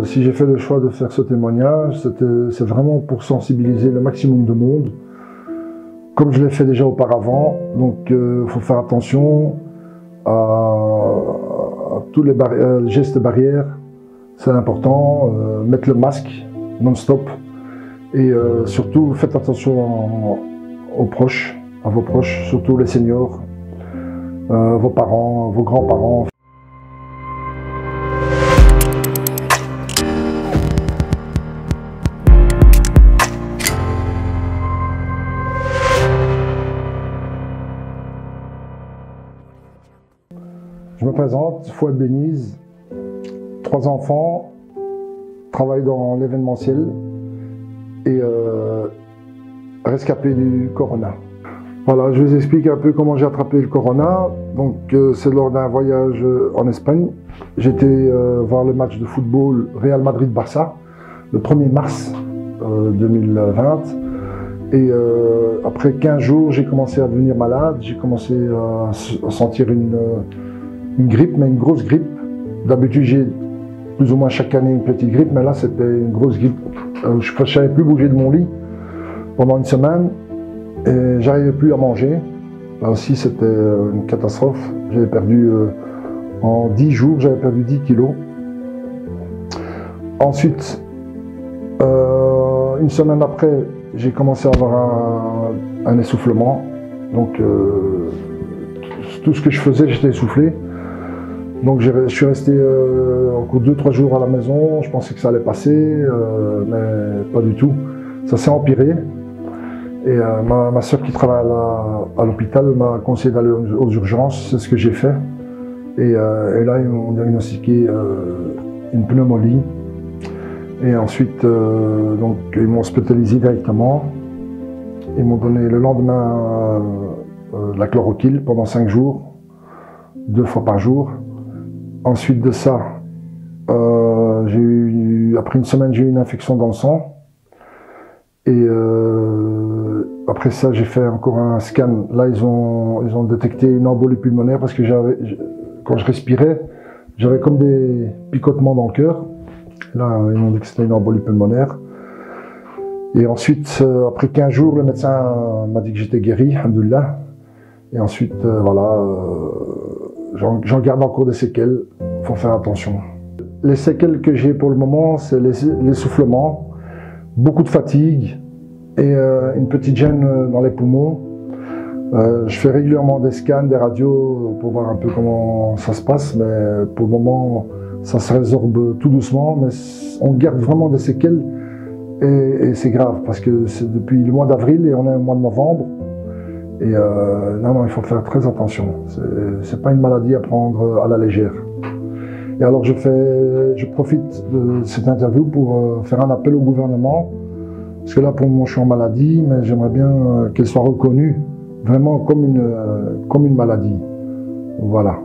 Si j'ai fait le choix de faire ce témoignage, c'est vraiment pour sensibiliser le maximum de monde, comme je l'ai fait déjà auparavant. Donc il faut faire attention à tous les gestes barrières, c'est important, mettre le masque non-stop et surtout faites attention aux proches, à vos proches, surtout les seniors, vos parents, vos grands-parents. Je me présente, Fouad Beniz, 3 enfants, travaille dans l'événementiel et rescapé du Corona. Voilà, je vous explique un peu comment j'ai attrapé le Corona. Donc c'est lors d'un voyage en Espagne. J'étais voir le match de football Real Madrid-Barça, le 1er mars 2020. Et après 15 jours, j'ai commencé à devenir malade, j'ai commencé à sentir une grippe, mais une grosse grippe. D'habitude, j'ai plus ou moins chaque année une petite grippe, mais là, c'était une grosse grippe. Je ne savais plus bouger de mon lit pendant une semaine et j'arrivais plus à manger. Là aussi, c'était une catastrophe. J'avais perdu, en 10 jours, j'avais perdu 10 kilos. Ensuite, une semaine après, j'ai commencé à avoir un essoufflement. Donc, tout ce que je faisais, j'étais essoufflé. Donc je suis resté encore 2-3 jours à la maison, je pensais que ça allait passer, mais pas du tout. Ça s'est empiré. Et ma soeur qui travaille à l'hôpital m'a conseillé d'aller aux urgences, c'est ce que j'ai fait. Et là, ils m'ont diagnostiqué une pneumonie. Et ensuite, donc, ils m'ont hospitalisé directement. Ils m'ont donné le lendemain la chloroquine pendant 5 jours, 2 fois par jour. Ensuite de ça, après une semaine, j'ai eu une infection dans le sang. Et après ça, j'ai fait encore un scan. Là, ils ont détecté une embolie pulmonaire parce que quand je respirais, j'avais comme des picotements dans le cœur. Là, ils m'ont dit que c'était une embolie pulmonaire. Et ensuite, après 15 jours, le médecin m'a dit que j'étais guéri, alhamdoulilah. Et ensuite, voilà, j'en garde encore des séquelles, il faut faire attention. Les séquelles que j'ai pour le moment, c'est l'essoufflement, beaucoup de fatigue et une petite gêne dans les poumons. Je fais régulièrement des scans, des radios pour voir un peu comment ça se passe, mais pour le moment, ça se résorbe tout doucement, mais on garde vraiment des séquelles et c'est grave parce que c'est depuis le mois d'avril et on est au mois de novembre. Et non, il faut faire très attention. C'est pas une maladie à prendre à la légère. Et alors je profite de cette interview pour faire un appel au gouvernement. Parce que là, pour le moment, je suis en maladie, mais j'aimerais bien qu'elle soit reconnue vraiment comme une maladie. Voilà.